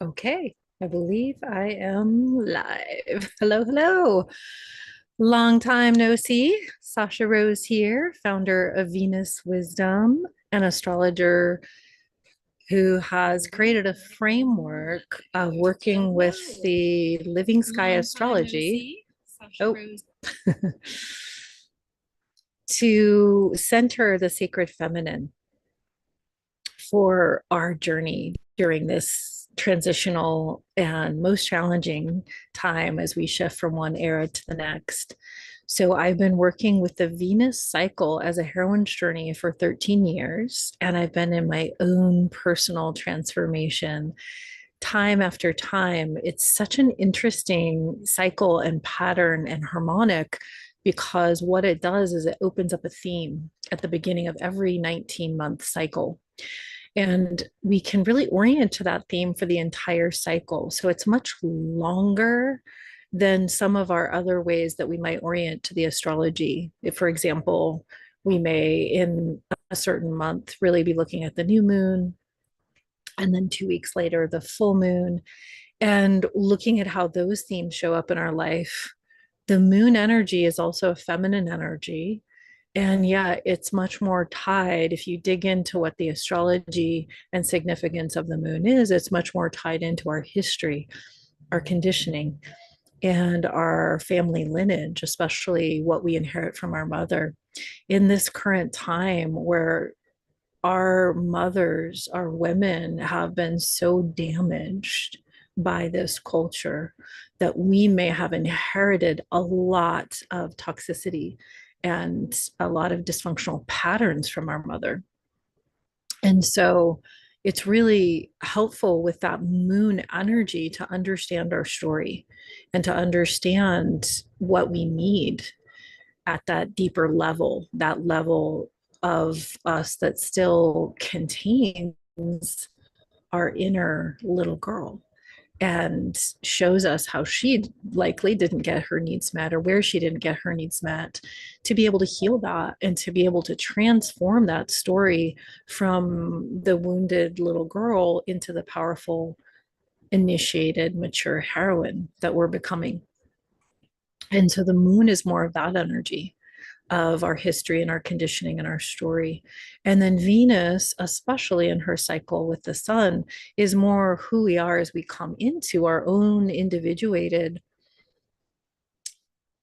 Okay, I believe I am live. Hello, hello. Long time no see. Sasha Rose here, founder of Venus Wisdom, an astrologer who has created a framework of working with the living sky astrology. Oh, to center the sacred feminine for our journey during this transitional and most challenging time as we shift from one era to the next. So I've been working with the Venus cycle as a heroine's journey for 13 years, and I've been in my own personal transformation time after time. It's such an interesting cycle and pattern and harmonic because what it does is it opens up a theme at the beginning of every 19-month cycle. And we can really orient to that theme for the entire cycle. So it's much longer than some of our other ways that we might orient to the astrology. If, for example, we may in a certain month really be looking at the new moon, and then 2 weeks later, the full moon, and looking at how those themes show up in our life. The moon energy is also a feminine energy. And yeah, it's much more tied. If you dig into what the astrology and significance of the moon is, it's much more tied into our history, our conditioning, and our family lineage, especially what we inherit from our mother. In this current time where our mothers, our women have been so damaged by this culture that we may have inherited a lot of toxicity and a lot of dysfunctional patterns from our mother. And so it's really helpful with that moon energy to understand our story and to understand what we need at that deeper level, that level of us that still contains our inner little girl and shows us how she likely didn't get her needs met or where she didn't get her needs met, to be able to heal that and to be able to transform that story from the wounded little girl into the powerful, initiated, mature heroine that we're becoming. And so the moon is more of that energy of our history and our conditioning and our story. And then Venus, especially in her cycle with the sun, is more who we are as we come into our own individuated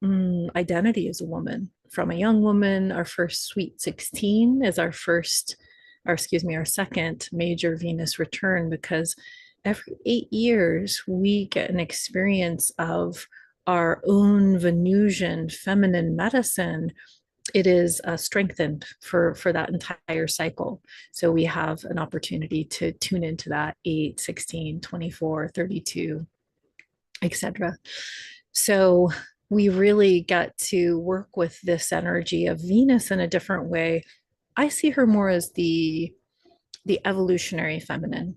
identity as a woman. From a young woman, our first sweet 16 is our second major Venus return, because every 8 years we get an experience of our own Venusian feminine medicine. It is strengthened for that entire cycle. So we have an opportunity to tune into that 8, 16, 24, 32, etc. So we really get to work with this energy of Venus in a different way. I see her more as the evolutionary feminine,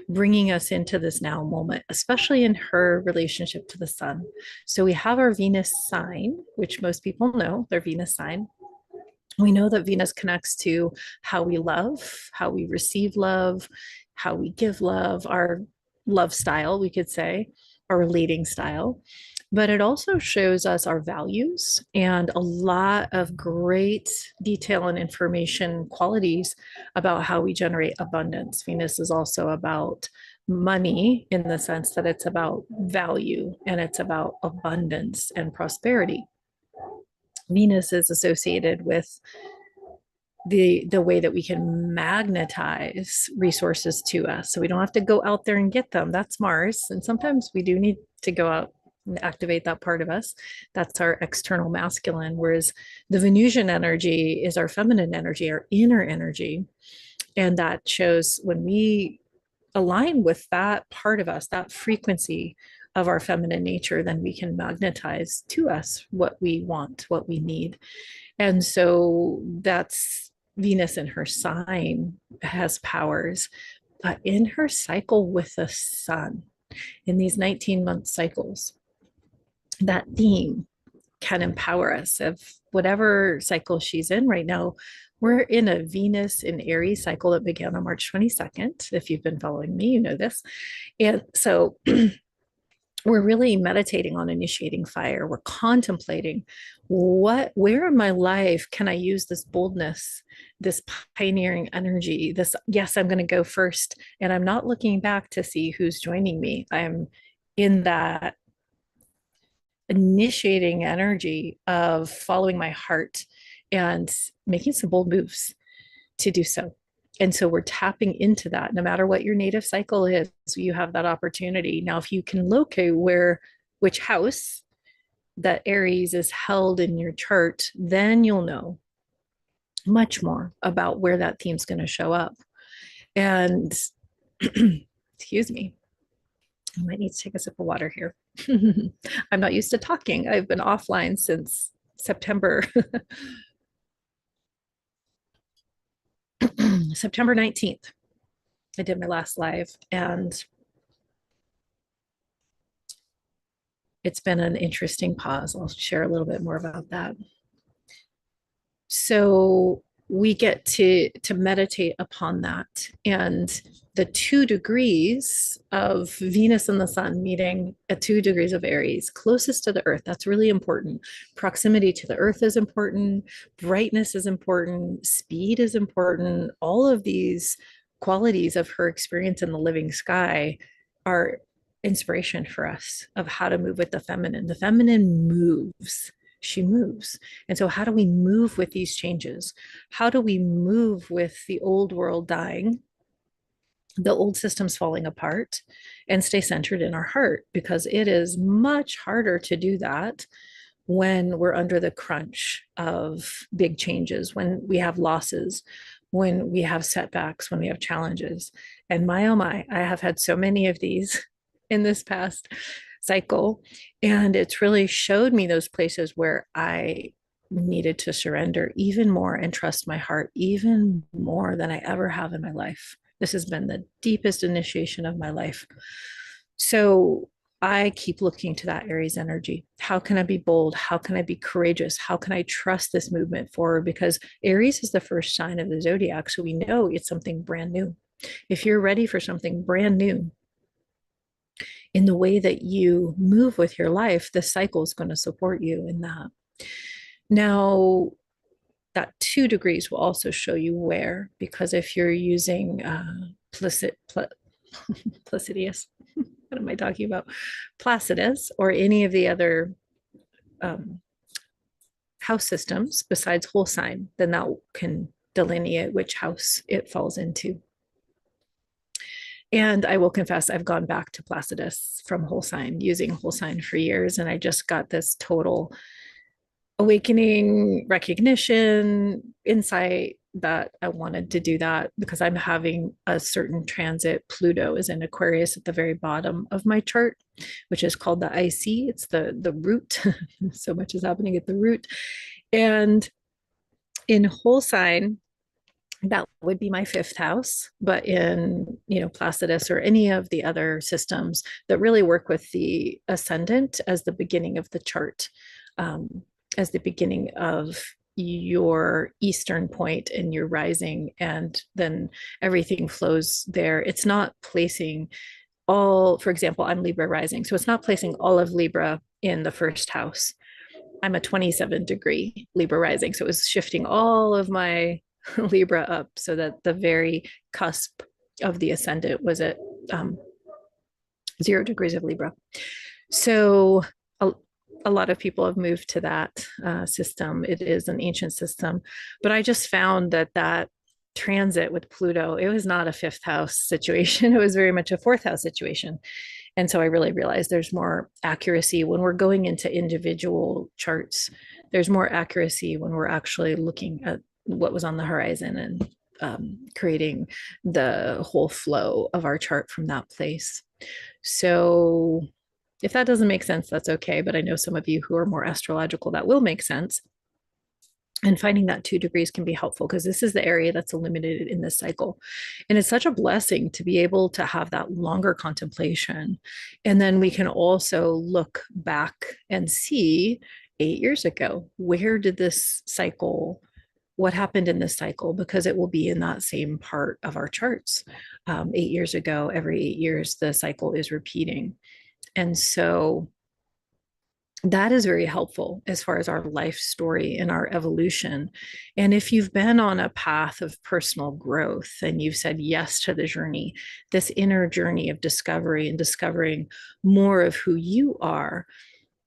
bringing us into this now moment, especially in her relationship to the sun. So we have our Venus sign, which most people know their Venus sign. We know that Venus connects to how we love, how we receive love, how we give love, our love style, we could say, our relating style. But it also shows us our values and a lot of great detail and information qualities about how we generate abundance. Venus is also about money in the sense that it's about value and it's about abundance and prosperity. Venus is associated with the way that we can magnetize resources to us. So we don't have to go out there and get them. That's Mars. And sometimes we do need to go out and activate that part of us. That's our external masculine. Whereas the Venusian energy is our feminine energy, our inner energy. And that shows when we align with that part of us, that frequency of our feminine nature, then we can magnetize to us what we want, what we need. And so that's Venus in her sign has powers, but in her cycle with the sun, in these 19-month cycles, that theme can empower us of whatever cycle she's in right now. We're in a Venus in Aries cycle that began on March 22nd. If you've been following me, you know this. And so we're really meditating on initiating fire. We're contemplating where in my life can I use this boldness, this pioneering energy, this, yes, I'm going to go first. And I'm not looking back to see who's joining me. I'm in that initiating energy of following my heart and making some bold moves to do so. And so we're tapping into that. No matter what your native cycle is, you have that opportunity. Now, if you can locate which house that Aries is held in your chart, then you'll know much more about where that theme's going to show up. And excuse me, I might need to take a sip of water here. I'm not used to talking. I've been offline since September. September 19th. I did my last live, and it's been an interesting pause. I'll share a little bit more about that. So we get to meditate upon that, and the 2 degrees of Venus and the Sun meeting at 2 degrees of Aries, closest to the Earth. That's really important. Proximity to the Earth is important. Brightness is important. Speed is important. All of these qualities of her experience in the living sky are inspiration for us of how to move with the feminine. The feminine moves. She moves. And so, how do we move with these changes? How do we move with the old world dying, the old systems falling apart, and stay centered in our heart? Because it is much harder to do that when we're under the crunch of big changes, when we have losses, when we have setbacks, when we have challenges. And my, oh my, I have had so many of these in this past cycle. And it's really showed me those places where I needed to surrender even more and trust my heart even more than I ever have in my life. This has been the deepest initiation of my life. So I keep looking to that Aries energy. How can I be bold? How can I be courageous? How can I trust this movement forward? Because Aries is the first sign of the zodiac. So we know it's something brand new. If you're ready for something brand new, in the way that you move with your life, the cycle is going to support you in that. Now, that 2 degrees will also show you where, because if you're using Placidius, what am I talking about? Placidus, or any of the other house systems besides whole sign, then that can delineate which house it falls into. And I will confess, I've gone back to Placidus from whole sign, using whole sign for years. And I just got this total awakening, recognition, insight that I wanted to do that because I'm having a certain transit. Pluto is in Aquarius at the very bottom of my chart, which is called the IC. It's the root. So much is happening at the root. And in whole sign, that would be my 5th house. But in, Placidus or any of the other systems that really work with the ascendant as the beginning of the chart, as the beginning of your eastern point and your rising, and then everything flows there. It's not placing all, for example, I'm Libra rising, so it's not placing all of Libra in the 1st house. I'm a 27-degree Libra rising, so it was shifting all of my Libra up so that the very cusp of the ascendant was at 0 degrees of Libra. So a lot of people have moved to that system. It is an ancient system, but I just found that transit with Pluto, it was not a 5th house situation. It was very much a 4th house situation. And so I really realized there's more accuracy when we're going into individual charts. There's more accuracy when we're actually looking at what was on the horizon and creating the whole flow of our chart from that place. So if that doesn't make sense, that's okay. But I know some of you who are more astrological, that will make sense. And finding that 2 degrees can be helpful because this is the area that's illuminated in this cycle. And it's such a blessing to be able to have that longer contemplation. And then we can also look back and see 8 years ago, where did this cycle, what happened in this cycle, because it will be in that same part of our charts. 8 years ago, every 8 years, the cycle is repeating. And so that is very helpful as far as our life story and our evolution. And if you've been on a path of personal growth and you've said yes to the journey, this inner journey of discovery and discovering more of who you are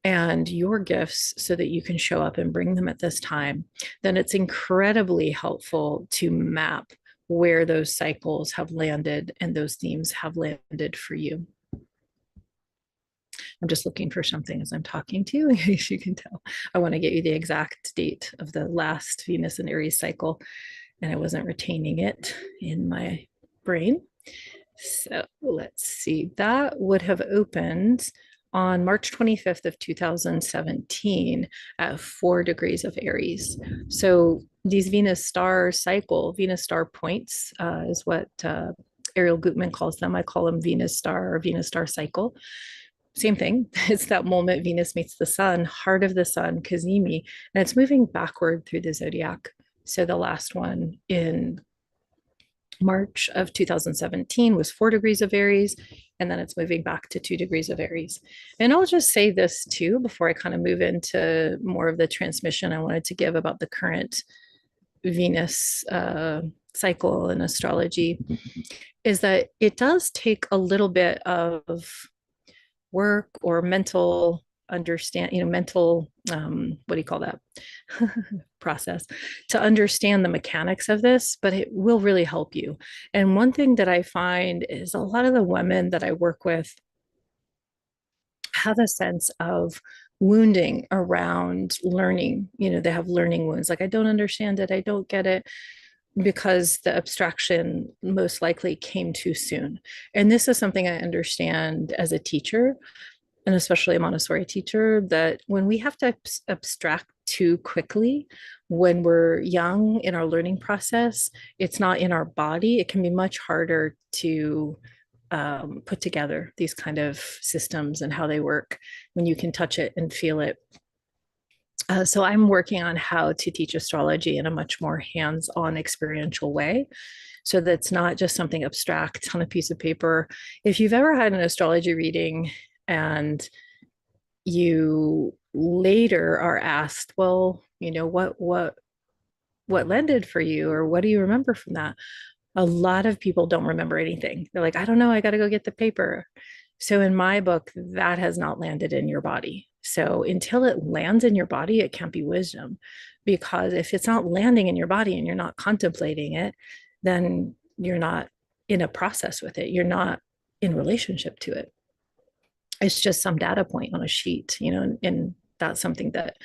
and your gifts so that you can show up and bring them at this time, then it's incredibly helpful to map where those cycles have landed and those themes have landed for you. I'm just looking for something as I'm talking to you, in case you can tell. I want to get you the exact date of the last Venus and Aries cycle, and I wasn't retaining it in my brain. So let's see. That would have opened on March 25th of 2017 at 4 degrees of Aries. So these Venus star cycle, Venus star points is what Ariel Gutman calls them. I call them Venus star or Venus star cycle. Same thing. It's that moment Venus meets the sun, heart of the sun, Cazimi, and it's moving backward through the zodiac. So the last one in March of 2017 was 4 degrees of Aries, and then it's moving back to 2 degrees of Aries. And I'll just say this too before I kind of move into more of the transmission I wanted to give about the current Venus cycle in astrology, is that it does take a little bit of work or mental mental what do you call that process to understand the mechanics of this, but it will really help you. And one thing that I find is a lot of the women that I work with have a sense of wounding around learning. They have learning wounds, like I don't understand it, I don't get it, because the abstraction most likely came too soon. And this is something I understand as a teacher, and especially a Montessori teacher, that when we have to abstract too quickly when we're young in our learning process, it's not in our body. It can be much harder to put together these kind of systems and how they work when you can touch it and feel it. So I'm working on how to teach astrology in a much more hands-on experiential way. So that's not just something abstract on a piece of paper. If you've ever had an astrology reading and you later are asked, well, what landed for you, or what do you remember from that? A lot of people don't remember anything. They're like, I don't know, I got to go get the paper. So in my book, that has not landed in your body. So until it lands in your body, it can't be wisdom. Because if it's not landing in your body and you're not contemplating it, then you're not in a process with it. You're not in relationship to it. It's just some data point on a sheet, and that's something that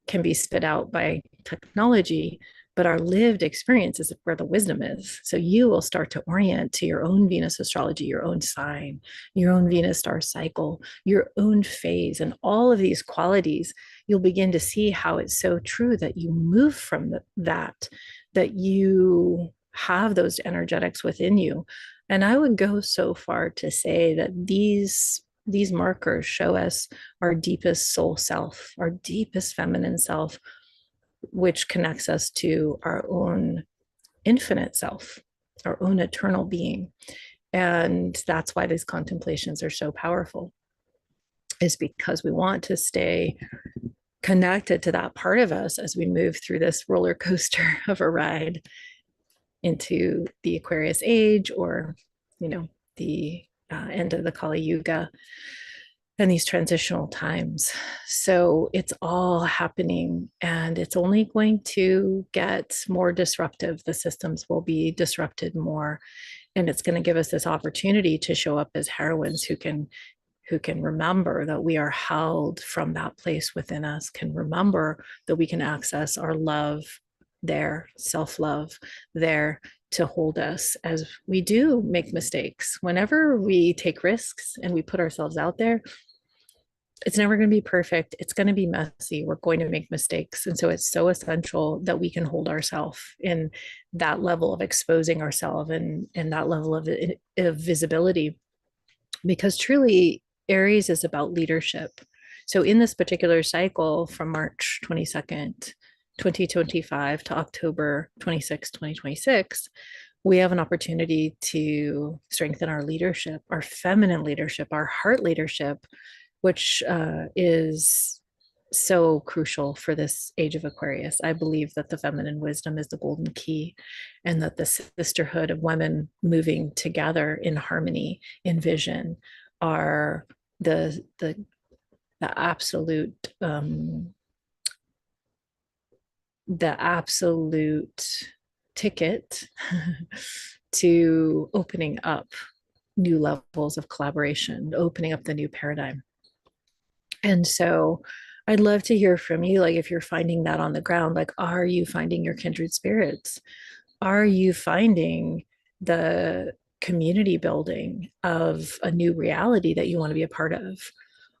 can be spit out by technology, but our lived experience is where the wisdom is. So you will start to orient to your own Venus astrology, your own sign, your own Venus star cycle, your own phase, and all of these qualities. You'll begin to see how it's so true that you move from that you have those energetics within you. And I would go so far to say that these markers show us our deepest soul self, our deepest feminine self, which connects us to our own infinite self, our own eternal being. And that's why these contemplations are so powerful, is because we want to stay connected to that part of us as we move through this roller coaster of a ride into the Aquarius age, or, the end of the Kali Yuga and these transitional times. So it's all happening, and it's only going to get more disruptive. The systems will be disrupted more, and it's going to give us this opportunity to show up as heroines who can remember that we are held from that place within us, can remember that we can access our love there, self-love there, to hold us as we do make mistakes. Whenever we take risks and we put ourselves out there, it's never going to be perfect. It's going to be messy. We're going to make mistakes. And so it's so essential that we can hold ourselves in that level of exposing ourselves and that level of visibility, because truly Aries is about leadership. So in this particular cycle from March 22nd 2025 to October 26, 2026, we have an opportunity to strengthen our leadership, our feminine leadership, our heart leadership, which is so crucial for this age of Aquarius. I believe that the feminine wisdom is the golden key, and that the sisterhood of women moving together in harmony, in vision, are the absolute the absolute ticket to opening up new levels of collaboration, opening up the new paradigm. And so I'd love to hear from you. Like, if you're finding that on the ground, like, are you finding your kindred spirits? Are you finding the community building of a new reality that you want to be a part of?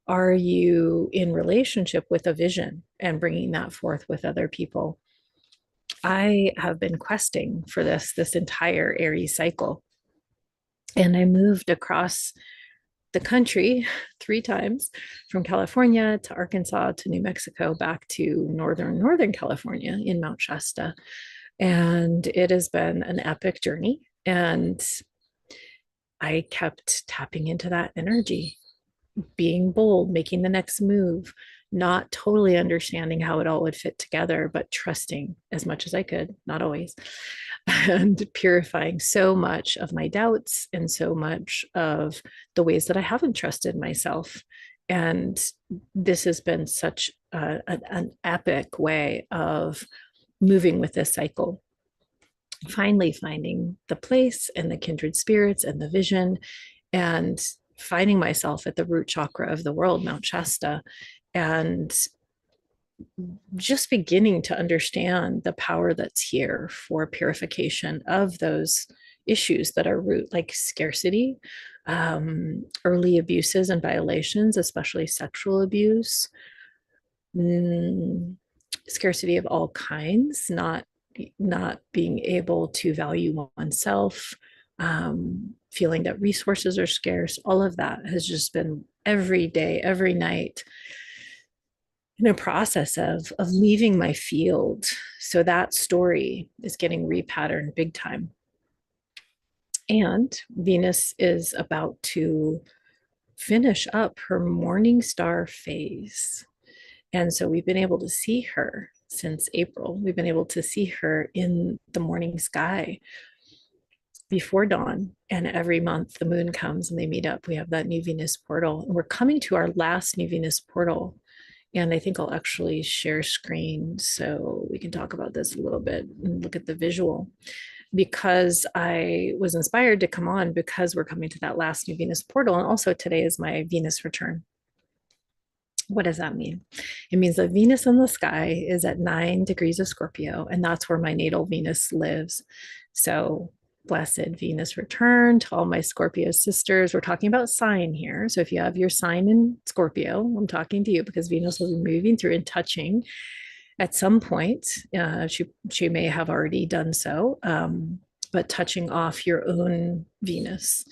Are you in relationship with a vision and bringing that forth with other people? I have been questing for this entire Aries cycle. And I moved across the country 3 times, from California to Arkansas to New Mexico, back to Northern California in Mount Shasta. And it has been an epic journey. And I kept tapping into that energy, being bold, making the next move, not totally understanding how it all would fit together, but trusting as much as I could, not always, and purifying so much of my doubts and so much of the ways that I haven't trusted myself. And this has been such an epic way of moving with this cycle. Finally, finding the place and the kindred spirits and the vision, and finding myself at the root chakra of the world, Mount Shasta, and just beginning to understand the power that's here for purification of those issues that are root, like scarcity, early abuses and violations, especially sexual abuse, scarcity of all kinds, not being able to value oneself, feeling that resources are scarce. All of that has just been every day, every night, in a process of leaving my field. So that story is getting repatterned big time. And Venus is about to finish up her morning star phase. And so we've been able to see her since April. We've been able to see her in the morning sky before dawn. And every month the moon comes and they meet up. We have that new Venus portal. And we're coming to our last new Venus portal. And I think I'll actually share screen so we can talk about this a little bit and look at the visual, because I was inspired to come on because we're coming to that last new Venus portal. And also today is my Venus return. What does that mean? It means that Venus in the sky is at 9 degrees of Scorpio, and that's where my natal Venus lives. So blessed Venus return to all my Scorpio sisters. We're talking about sign here. So if you have your sign in Scorpio, I'm talking to you, because Venus will be moving through and touching at some point. She may have already done so, but touching off your own Venus.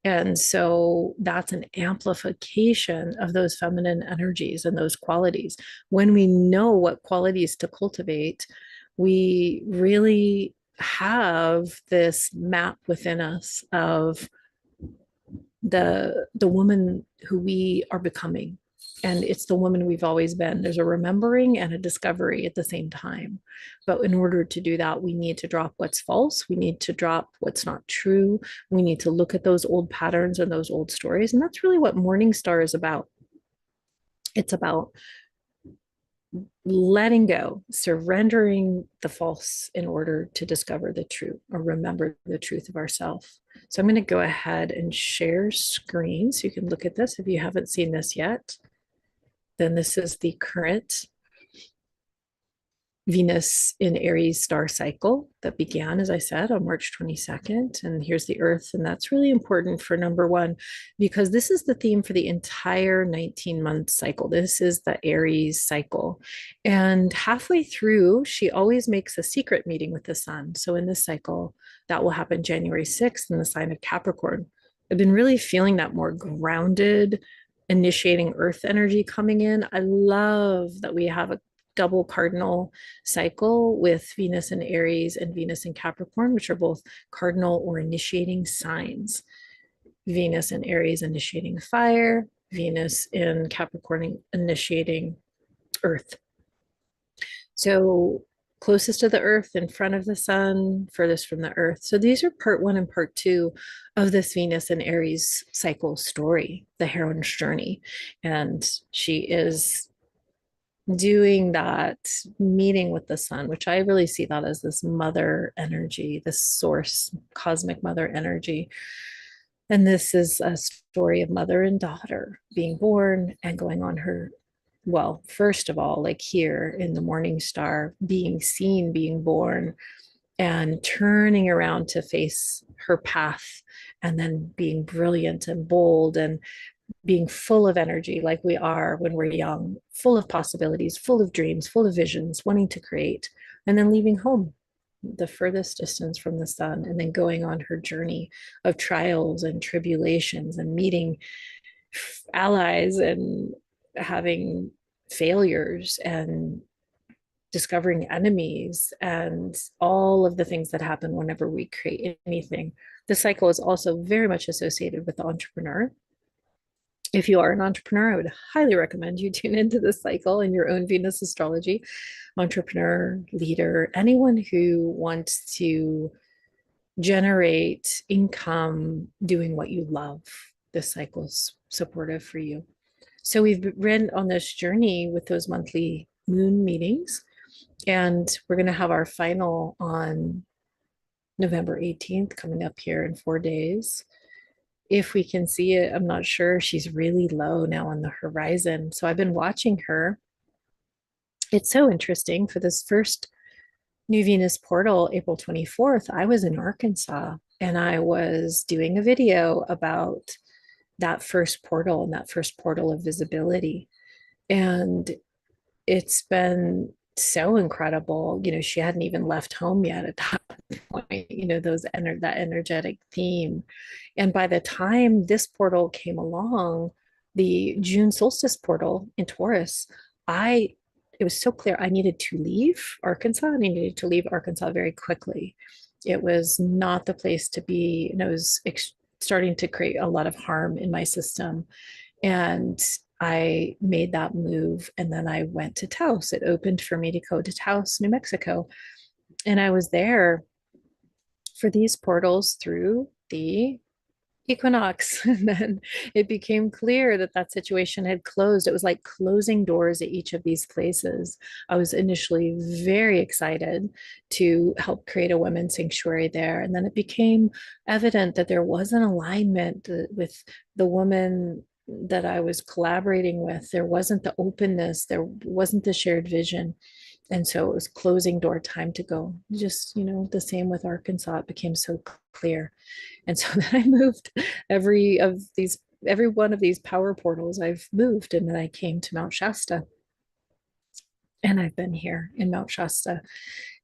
And so that's an amplification of those feminine energies and those qualities. When we know what qualities to cultivate, we really have this map within us of the woman who we are becoming. And it's the woman we've always been. There's a remembering and a discovery at the same time. But in order to do that, we need to drop what's false. We need to drop what's not true. We need to look at those old patterns and those old stories. And that's really what Morning Star is about. It's about letting go, surrendering the false in order to discover the truth, or remember the truth of ourselves. So I'm going to go ahead and share screen so you can look at this if you haven't seen this yet. Then this is the current Venus in Aries star cycle that began, as I said, on March 22nd. And here's the Earth. And that's really important for number one, because this is the theme for the entire 19-month cycle. This is the Aries cycle. And halfway through, she always makes a secret meeting with the sun. So in this cycle, that will happen January 6th in the sign of Capricorn. I've been really feeling that more grounded, initiating Earth energy coming in. I love that we have double cardinal cycle with Venus in Aries and Venus in Capricorn, which are both cardinal or initiating signs. Venus in Aries initiating fire, Venus in Capricorn initiating earth. So closest to the earth, in front of the sun, furthest from the earth. So these are part one and part two of this Venus and Aries cycle story, the heroine's journey. And she is doing that meeting with the sun, which I really see that as this mother energy, this source, cosmic mother energy. And this is a story of mother and daughter being born and going on her, well, first of all, like here in the morning star, being seen, being born, and turning around to face her path, and then being brilliant and bold and being full of energy like we are when we're young, full of possibilities, full of dreams, full of visions, wanting to create, and then leaving home, the furthest distance from the sun, and then going on her journey of trials and tribulations and meeting allies and having failures and discovering enemies and all of the things that happen whenever we create anything. The cycle is also very much associated with the entrepreneur. If you are an entrepreneur, I would highly recommend you tune into this cycle in your own Venus astrology. Entrepreneur, leader, anyone who wants to generate income doing what you love, this cycle is supportive for you. So we've been on this journey with those monthly moon meetings, and we're going to have our final on November 18th, coming up here in 4 days. If we can see it, I'm not sure. She's really low now on the horizon. So I've been watching her. It's so interesting. For this first new Venus portal, April 24th, I was in Arkansas and I was doing a video about that first portal and that first portal of visibility. And it's been so incredible. You know, she hadn't even left home yet at that point, you know, that energetic theme. And by the time this portal came along, the June solstice portal in Taurus, it was so clear I needed to leave Arkansas, and I needed to leave Arkansas very quickly. It was not the place to be, and it was starting to create a lot of harm in my system. And I made that move, and then I went to Taos. It opened for me to go to Taos, New Mexico. And I was there for these portals through the equinox. And then it became clear that that situation had closed. It was like closing doors at each of these places. I was initially very excited to help create a women's sanctuary there. And then it became evident that there was an alignment with the woman that I was collaborating with. There wasn't the openness, there wasn't the shared vision. And so it was closing door, time to go. Just, you know, the same with Arkansas. It became so clear. And so then I moved every one of these power portals I've moved, and then I came to Mount Shasta. And I've been here in Mount Shasta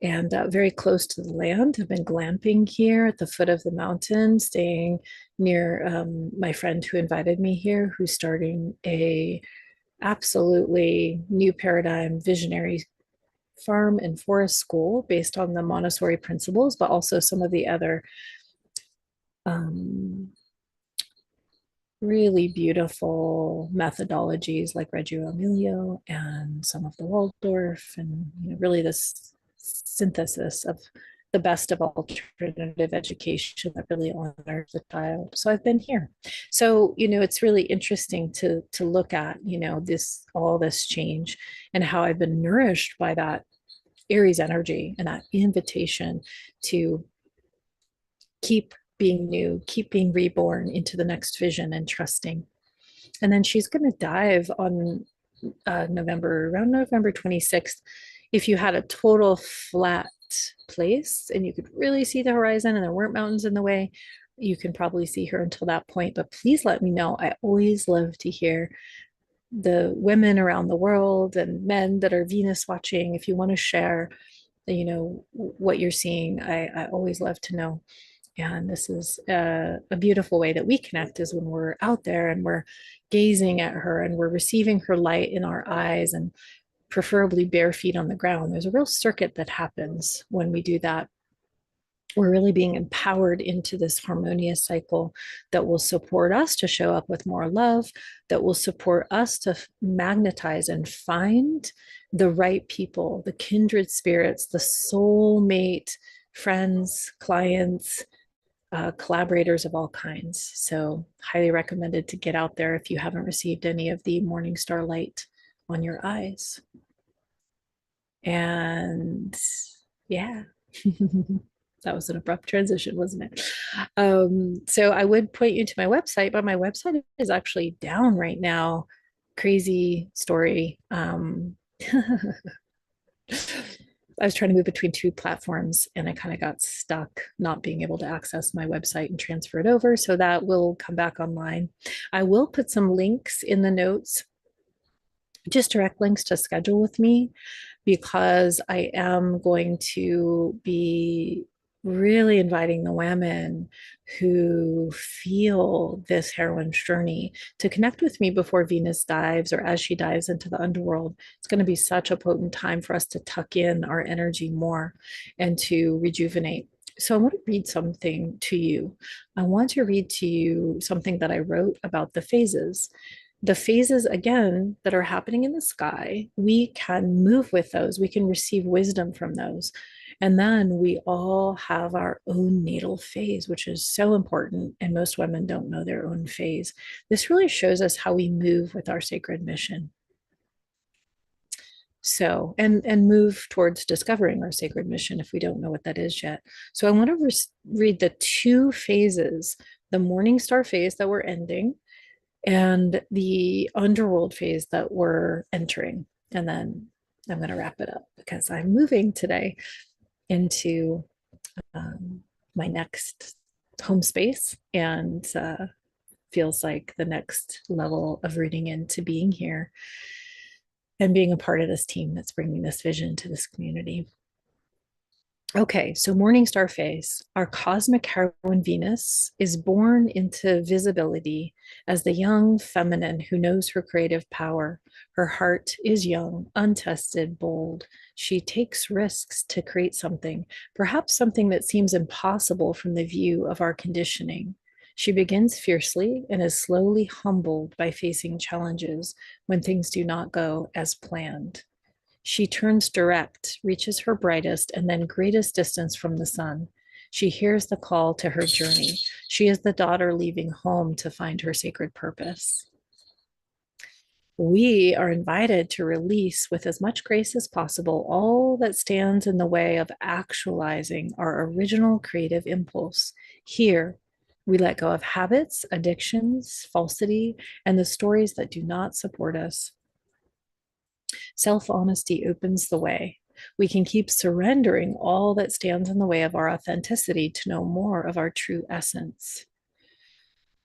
and very close to the land. I've been glamping here at the foot of the mountain, staying near my friend who invited me here, who's starting a absolutely new paradigm visionary farm and forest school based on the Montessori principles, but also some of the other really beautiful methodologies like Reggio Emilio and some of the Waldorf, and you know, really this synthesis of the best of alternative education that really honors the child. So I've been here. So, you know, it's really interesting to look at, you know, all this change and how I've been nourished by that Aries energy and that invitation to keep being new, keep being reborn into the next vision and trusting. And then she's going to dive on around November 26th. If you had a total flat place and you could really see the horizon and there weren't mountains in the way, you can probably see her until that point. But please let me know. I always love to hear the women around the world and men that are Venus watching. If you want to share, you know, what you're seeing, I always love to know. And this is a beautiful way that we connect, is when we're out there and we're gazing at her and we're receiving her light in our eyes and preferably bare feet on the ground. There's a real circuit that happens when we do that. We're really being empowered into this harmonious cycle that will support us to show up with more love, that will support us to magnetize and find the right people, the kindred spirits, the soulmate friends, clients, collaborators of all kinds. So, highly recommended to get out there if you haven't received any of the morning star light on your eyes. And yeah. That was an abrupt transition, wasn't it? So I would point you to my website, but my website is actually down right now. Crazy story. I was trying to move between two platforms and I kind of got stuck not being able to access my website and transfer it over. So that will come back online. I will put some links in the notes, just direct links to schedule with me, because I am going to be really inviting the women who feel this heroine's journey to connect with me before Venus dives or as she dives into the underworld. It's going to be such a potent time for us to tuck in our energy more and to rejuvenate. So I want to read something to you. I want to read to you something that I wrote about the phases again that are happening in the sky. We can move with those, we can receive wisdom from those. And then we all have our own natal phase, which is so important, and most women don't know their own phase. This really shows us how we move with our sacred mission. So, and move towards discovering our sacred mission if we don't know what that is yet. So I want to read the two phases: the morning star phase that we're ending and the underworld phase that we're entering. And then I'm going to wrap it up because I'm moving today into my next home space, and feels like the next level of rooting into being here and being a part of this team that's bringing this vision to this community. Okay, so morning star phase, our cosmic heroine Venus is born into visibility as the young feminine who knows her creative power. Her heart is young, untested, bold. She takes risks to create something, perhaps something that seems impossible from the view of our conditioning. She begins fiercely and is slowly humbled by facing challenges when things do not go as planned. She turns direct, reaches her brightest and then greatest distance from the sun. She hears the call to her journey. She is the daughter leaving home to find her sacred purpose. We are invited to release with as much grace as possible all that stands in the way of actualizing our original creative impulse. Here, we let go of habits, addictions, falsity, and the stories that do not support us. Self-honesty opens the way. We can keep surrendering all that stands in the way of our authenticity to know more of our true essence.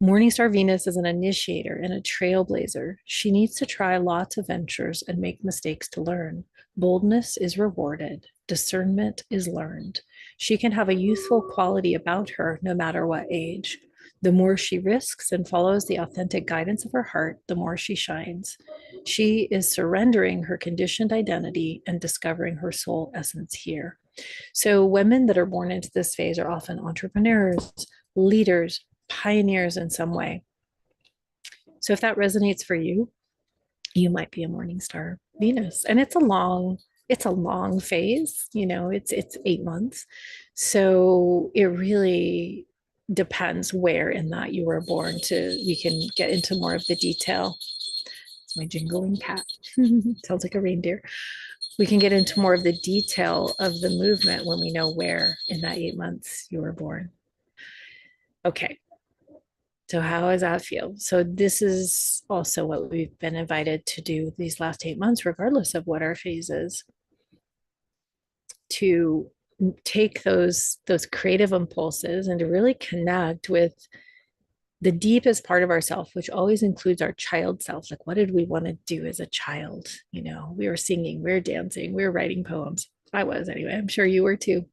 Morningstar Venus is an initiator and a trailblazer. She needs to try lots of ventures and make mistakes to learn. Boldness is rewarded. Discernment is learned. She can have a youthful quality about her no matter what age. The more she risks and follows the authentic guidance of her heart, the more she shines. She is surrendering her conditioned identity and discovering her soul essence here. So, women that are born into this phase are often entrepreneurs, leaders, pioneers in some way. So, if that resonates for you, you might be a morning star Venus. And it's a long phase, it's 8 months. So it really depends where in that you were born. To we can get into more of the detail. It's my jingling cat. Sounds like a reindeer. We can get into more of the detail of the movement when we know where in that 8 months you were born. Okay. So how does that feel? So this is also what we've been invited to do these last 8 months, regardless of what our phase is, to take those creative impulses and to really connect with the deepest part of ourself, which always includes our child self. Like, what did we want to do as a child? We were singing, we were dancing, we were writing poems. I was anyway. I'm sure you were too.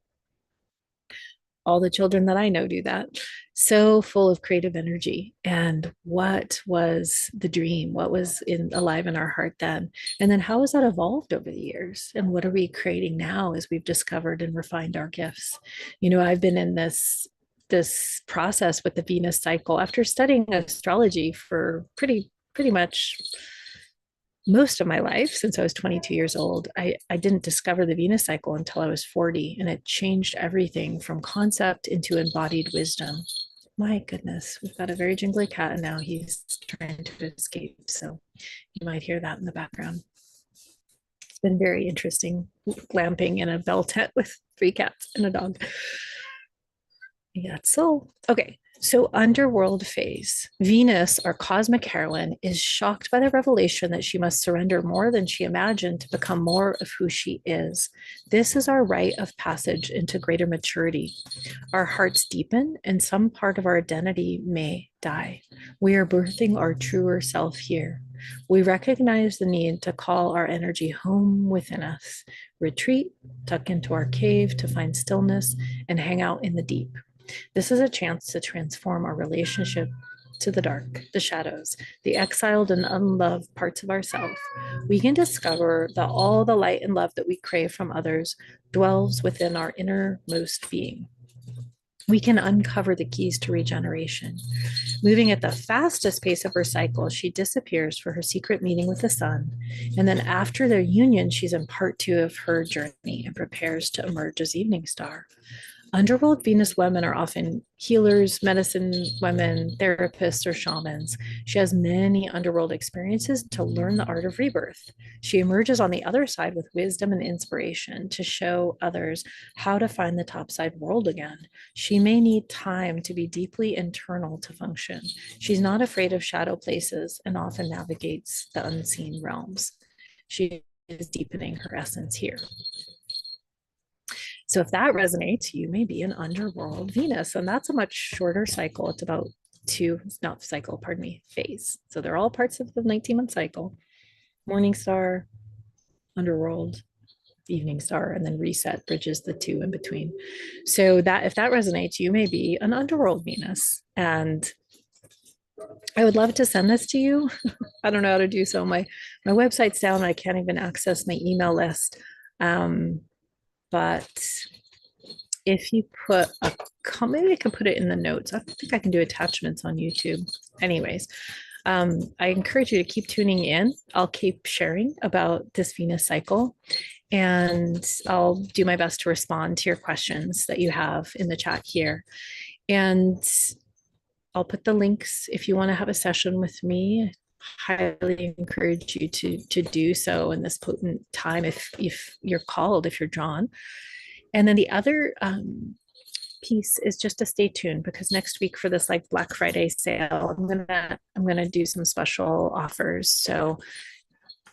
All the children that I know do that. So full of creative energy. And what was the dream? What was alive in our heart then? And then how has that evolved over the years? And what are we creating now as we've discovered and refined our gifts? I've been in this process with the Venus cycle after studying astrology for pretty much most of my life since I was 22 years old. I didn't discover the Venus cycle until I was 40, and it changed everything from concept into embodied wisdom. My goodness, we've got a very jingly cat, and now he's trying to escape. So you might hear that in the background. It's been very interesting glamping in a bell tent with 3 cats and a dog. Yeah, so okay. So, underworld phase. Venus, our cosmic heroine, is shocked by the revelation that she must surrender more than she imagined to become more of who she is. This is our rite of passage into greater maturity. Our hearts deepen, and some part of our identity may die. We are birthing our truer self here. We recognize the need to call our energy home within us, retreat, tuck into our cave to find stillness, and hang out in the deep. This is a chance to transform our relationship to the dark, the shadows, the exiled and unloved parts of ourselves. We can discover that all the light and love that we crave from others dwells within our innermost being. We can uncover the keys to regeneration. Moving at the fastest pace of her cycle, she disappears for her secret meeting with the sun. And then after their union, she's in part 2 of her journey and prepares to emerge as evening star. Underworld Venus women are often healers, medicine women, therapists, or shamans. She has many underworld experiences to learn the art of rebirth. She emerges on the other side with wisdom and inspiration to show others how to find the topside world again. She may need time to be deeply internal to function. She's not afraid of shadow places and often navigates the unseen realms. She is deepening her essence here. So if that resonates, you may be an underworld Venus, and that's a much shorter cycle. It's about 2, not cycle, pardon me, phase. So they're all parts of the 19-month cycle. Morning star, underworld, evening star, and then reset bridges the 2 in between. So that if that resonates, you may be an underworld Venus. And I would love to send this to you. I don't know how to do so. My website's down. I can't even access my email list. But if you put maybe I can put it in the notes. I think I can do attachments on YouTube. Anyways, I encourage you to keep tuning in. I'll keep sharing about this Venus cycle, and I'll do my best to respond to your questions that you have in the chat here. And I'll put the links if you want to have a session with me. Highly encourage you to do so in this potent time if you're called, if you're drawn. And then the other piece is just to stay tuned, because next week for this like Black Friday sale, I'm gonna do some special offers. So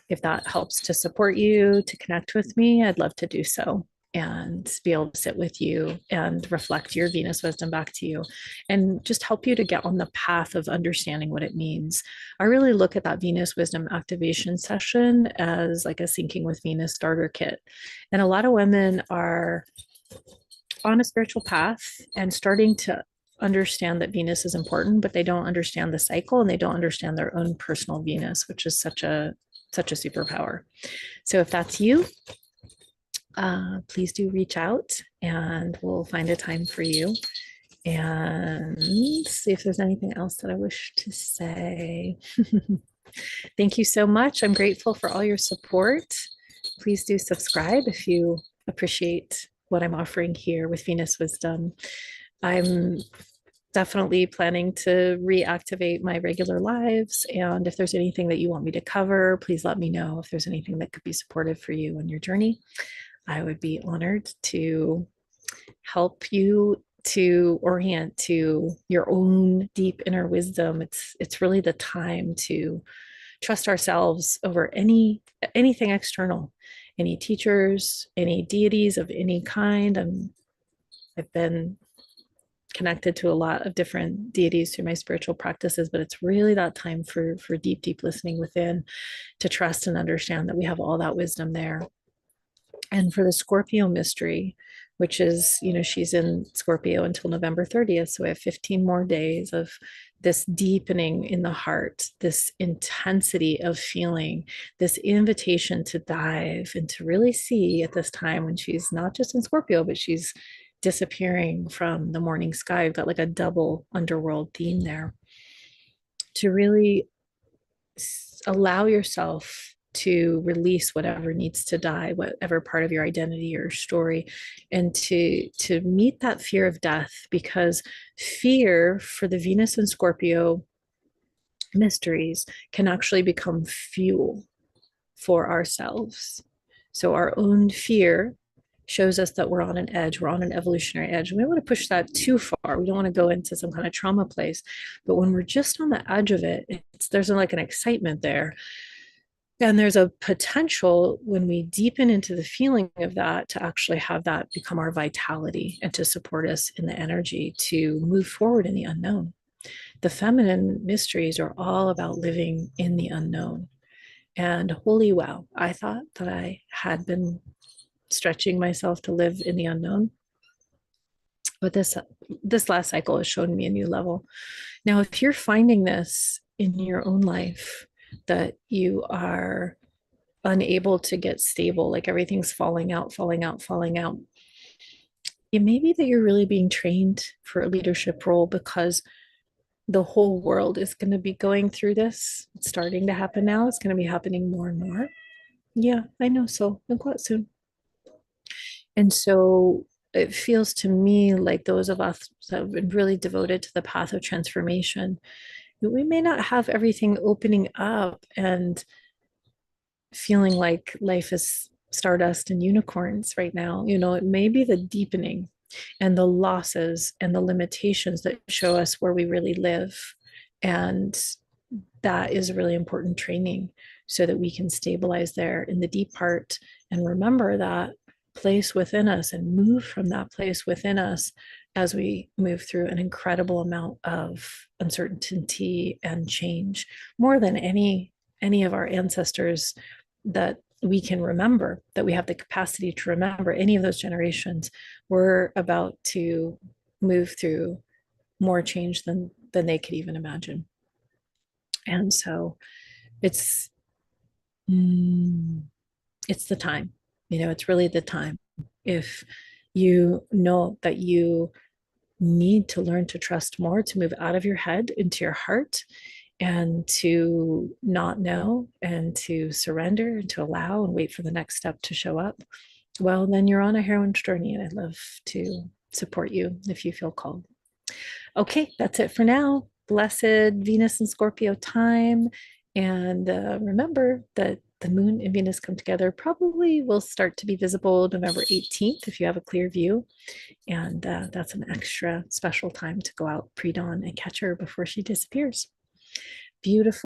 if that helps to support you, to connect with me, I'd love to do so and be able to sit with you and reflect your Venus wisdom back to you and just help you to get on the path of understanding what it means. I really look at that Venus wisdom activation session as like a Syncing with Venus starter kit. And a lot of women are on a spiritual path and starting to understand that Venus is important, but they don't understand the cycle and they don't understand their own personal Venus, which is such a superpower. So if that's you, please do reach out and we'll find a time for you and see if there's anything else that I wish to say. Thank you so much. I'm grateful for all your support. Please do subscribe if you appreciate what I'm offering here with Venus Wisdom. I'm definitely planning to reactivate my regular lives. And if there's anything that you want me to cover, please let me know. If there's anything that could be supportive for you in your journey, I would be honored to help you to orient to your own deep inner wisdom. It's really the time to trust ourselves over anything external, any teachers, any deities of any kind. I've been connected to a lot of different deities through my spiritual practices, but it's really that time for deep listening within, to trust and understand that we have all that wisdom there. And for the Scorpio mystery, which is, she's in Scorpio until November 30th. So we have 15 more days of this deepening in the heart, this intensity of feeling, this invitation to dive and to really see at this time when she's not just in Scorpio, but she's disappearing from the morning sky. We've got like a double underworld theme there, to really allow yourself to release whatever needs to die, whatever part of your identity or story, and to meet that fear of death, because fear for the Venus and Scorpio mysteries can actually become fuel for ourselves. So our own fear shows us that we're on an edge, we're on an evolutionary edge. We don't want to push that too far. We don't want to go into some kind of trauma place. But when we're just on the edge of it, there's like an excitement there. And there's a potential when we deepen into the feeling of that to actually have that become our vitality and to support us in the energy to move forward in the unknown. The feminine mysteries are all about living in the unknown. And holy wow, I thought that I had been stretching myself to live in the unknown. But this last cycle has shown me a new level. Now, if you're finding this in your own life, that you are unable to get stable, like everything's falling out, falling out, falling out, it may be that you're really being trained for a leadership role, because the whole world is going to be going through this. It's starting to happen now. It's going to be happening more and more. Yeah, I know. So look what soon. And so it feels to me like those of us that have been really devoted to the path of transformation, we may not have everything opening up and feeling like life is stardust and unicorns right now. It may be the deepening and the losses and the limitations that show us where we really live. And that is really important training so that we can stabilize there in the deep part and remember that place within us and move from that place within us as we move through an incredible amount of uncertainty and change, more than any of our ancestors that we can remember, that we have the capacity to remember. Any of those generations, we're about to move through more change than they could even imagine. And so it's it's the time. It's really the time. If you know that you need to learn to trust more, to move out of your head into your heart, and to not know, and to surrender, and to allow and wait for the next step to show up, well, then you're on a heroine's journey, and I'd love to support you if you feel called. Okay, that's it for now. Blessed Venus and Scorpio time. And remember that the moon and Venus come together probably will start to be visible November 18th if you have a clear view. And that's an extra special time to go out pre-dawn and catch her before she disappears. Beautiful.